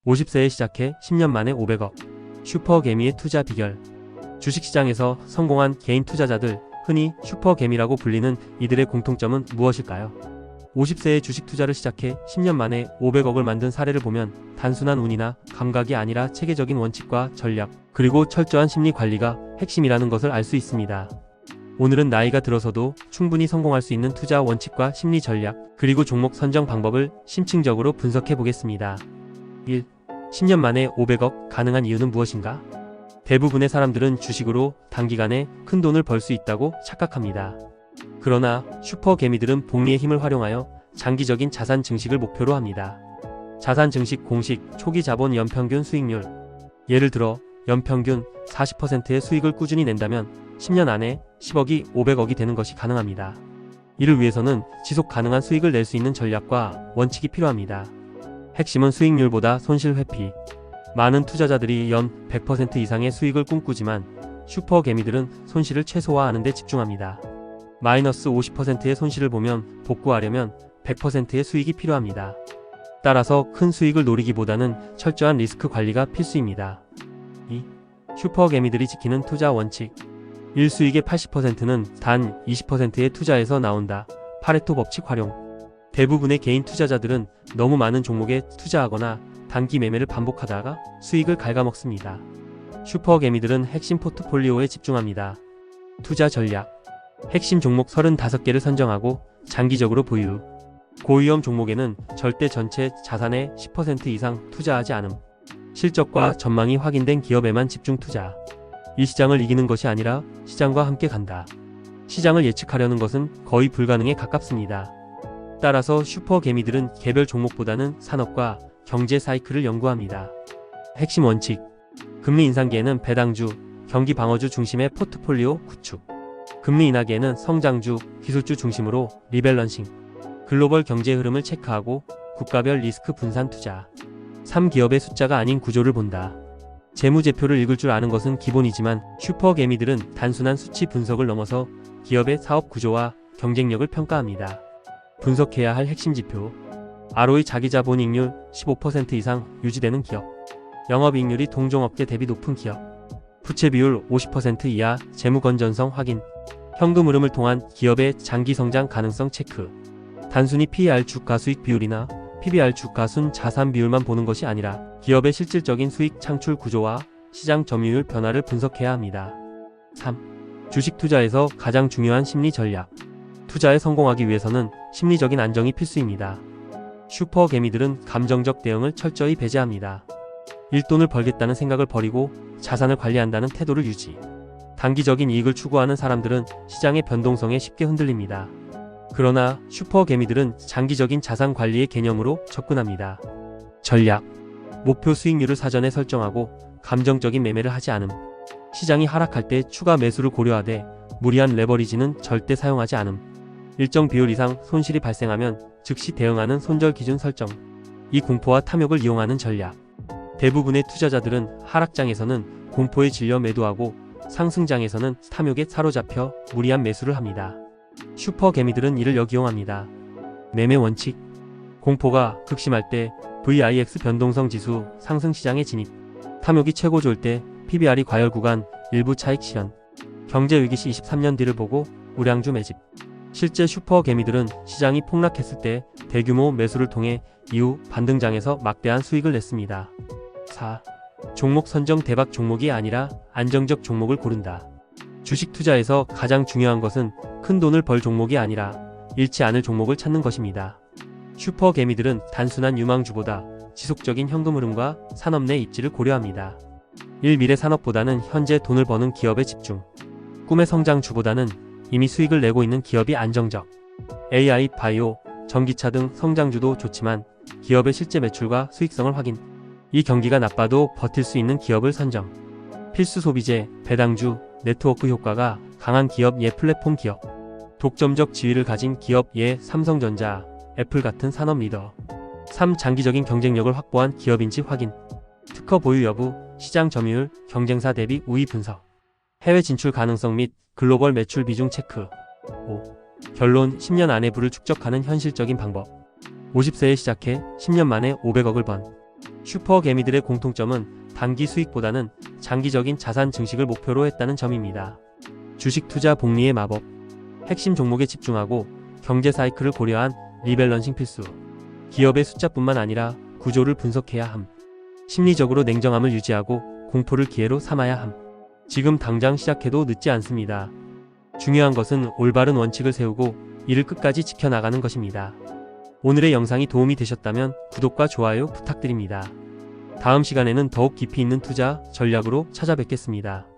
50세에 시작해 10년 만에 500억. 슈퍼개미의 투자 비결. 주식시장에서 성공한 개인 투자자들, 흔히 슈퍼개미라고 불리는 이들의 공통점은 무엇일까요? 50세에 주식 투자를 시작해 10년 만에 500억을 만든 사례를 보면 단순한 운이나 감각이 아니라 체계적인 원칙과 전략, 그리고 철저한 심리 관리가 핵심이라는 것을 알 수 있습니다. 오늘은 나이가 들어서도 충분히 성공할 수 있는 투자 원칙과 심리 전략, 그리고 종목 선정 방법을 심층적으로 분석해 보겠습니다. 1. 10년 만에 500억 가능한 이유는 무엇인가? 대부분의 사람들은 주식으로 단기간에 큰 돈을 벌 수 있다고 착각합니다. 그러나 슈퍼개미들은 복리의 힘을 활용하여 장기적인 자산 증식을 목표로 합니다. 자산 증식 공식, 초기 자본 연평균 수익률. 예를 들어 연평균 40%의 수익을 꾸준히 낸다면 10년 안에 10억이 500억이 되는 것이 가능합니다. 이를 위해서는 지속 가능한 수익을 낼 수 있는 전략과 원칙이 필요합니다. 핵심은 수익률보다 손실 회피. 많은 투자자들이 연 100% 이상의 수익을 꿈꾸지만 슈퍼개미들은 손실을 최소화하는 데 집중합니다. 마이너스 50%의 손실을 보면 복구하려면 100%의 수익이 필요합니다. 따라서 큰 수익을 노리기보다는 철저한 리스크 관리가 필수입니다. 2. 슈퍼개미들이 지키는 투자 원칙. 1수익의 80%는 단 20%의 투자에서 나온다. 파레토 법칙 활용. 대부분의 개인 투자자들은 너무 많은 종목에 투자하거나 단기 매매를 반복하다가 수익을 갉아먹습니다. 슈퍼개미들은 핵심 포트폴리오에 집중합니다. 투자 전략. 핵심 종목 35개를 선정하고 장기적으로 보유. 고위험 종목에는 절대 전체 자산의 10% 이상 투자하지 않음. 실적과 전망이 확인된 기업에만 집중 투자. 이 시장을 이기는 것이 아니라 시장과 함께 간다. 시장을 예측하려는 것은 거의 불가능에 가깝습니다. 따라서 슈퍼개미들은 개별 종목보다는 산업과 경제 사이클을 연구합니다. 핵심 원칙. 금리 인상기에는 배당주, 경기 방어주 중심의 포트폴리오 구축. 금리 인하기에는 성장주, 기술주 중심으로 리밸런싱. 글로벌 경제 흐름을 체크하고 국가별 리스크 분산 투자. 3. 기업의 숫자가 아닌 구조를 본다. 재무제표를 읽을 줄 아는 것은 기본이지만 슈퍼개미들은 단순한 수치 분석을 넘어서 기업의 사업 구조와 경쟁력을 평가합니다. 분석해야 할 핵심 지표. ROE 자기자본이익률 15% 이상 유지되는 기업. 영업이익률이 동종업계 대비 높은 기업. 부채 비율 50% 이하 재무 건전성 확인. 현금 흐름을 통한 기업의 장기 성장 가능성 체크. 단순히 PER 주가수익 비율이나 PBR 주가순 자산 비율만 보는 것이 아니라 기업의 실질적인 수익 창출 구조와 시장 점유율 변화를 분석해야 합니다. 3. 주식 투자에서 가장 중요한 심리 전략. 투자에 성공하기 위해서는 심리적인 안정이 필수입니다. 슈퍼개미들은 감정적 대응을 철저히 배제합니다. 일돈을 벌겠다는 생각을 버리고 자산을 관리한다는 태도를 유지. 단기적인 이익을 추구하는 사람들은 시장의 변동성에 쉽게 흔들립니다. 그러나 슈퍼개미들은 장기적인 자산 관리의 개념으로 접근합니다. 전략. 목표 수익률을 사전에 설정하고 감정적인 매매를 하지 않음. 시장이 하락할 때 추가 매수를 고려하되 무리한 레버리지는 절대 사용하지 않음. 일정 비율 이상 손실이 발생하면 즉시 대응하는 손절 기준 설정. 이 공포와 탐욕을 이용하는 전략. 대부분의 투자자들은 하락장에서는 공포에 질려 매도하고 상승장에서는 탐욕에 사로잡혀 무리한 매수를 합니다. 슈퍼개미들은 이를 역이용합니다. 매매 원칙. 공포가 극심할 때 VIX 변동성 지수 상승시장에 진입. 탐욕이 최고 좋을 때 PBR이 과열 구간 일부 차익 실현. 경제위기 시 23년 뒤를 보고 우량주 매집. 실제 슈퍼개미들은 시장이 폭락했을 때 대규모 매수를 통해 이후 반등장에서 막대한 수익을 냈습니다. 4. 종목 선정. 대박 종목이 아니라 안정적 종목을 고른다. 주식 투자에서 가장 중요한 것은 큰 돈을 벌 종목이 아니라 잃지 않을 종목을 찾는 것입니다. 슈퍼개미들은 단순한 유망주보다 지속적인 현금 흐름과 산업 내 입지를 고려합니다. 1. 미래 산업보다는 현재 돈을 버는 기업에 집중. 꿈의 성장주보다는 이미 수익을 내고 있는 기업이 안정적. AI, 바이오, 전기차 등 성장주도 좋지만 기업의 실제 매출과 수익성을 확인. 이 경기가 나빠도 버틸 수 있는 기업을 선정. 필수 소비재, 배당주, 네트워크 효과가 강한 기업. 예 플랫폼 기업. 독점적 지위를 가진 기업. 예 삼성전자, 애플 같은 산업 리더. 3. 장기적인 경쟁력을 확보한 기업인지 확인. 특허 보유 여부, 시장 점유율, 경쟁사 대비 우위 분석. 해외 진출 가능성 및 글로벌 매출 비중 체크. 5. 결론. 10년 안에 부를 축적하는 현실적인 방법. 50세에 시작해 10년 만에 500억을 번 슈퍼개미들의 공통점은 단기 수익보다는 장기적인 자산 증식을 목표로 했다는 점입니다. 주식 투자 복리의 마법. 핵심 종목에 집중하고 경제 사이클을 고려한 리밸런싱 필수. 기업의 숫자뿐만 아니라 구조를 분석해야 함. 심리적으로 냉정함을 유지하고 공포를 기회로 삼아야 함. 지금 당장 시작해도 늦지 않습니다. 중요한 것은 올바른 원칙을 세우고 이를 끝까지 지켜나가는 것입니다. 오늘의 영상이 도움이 되셨다면 구독과 좋아요 부탁드립니다. 다음 시간에는 더욱 깊이 있는 투자 전략으로 찾아뵙겠습니다.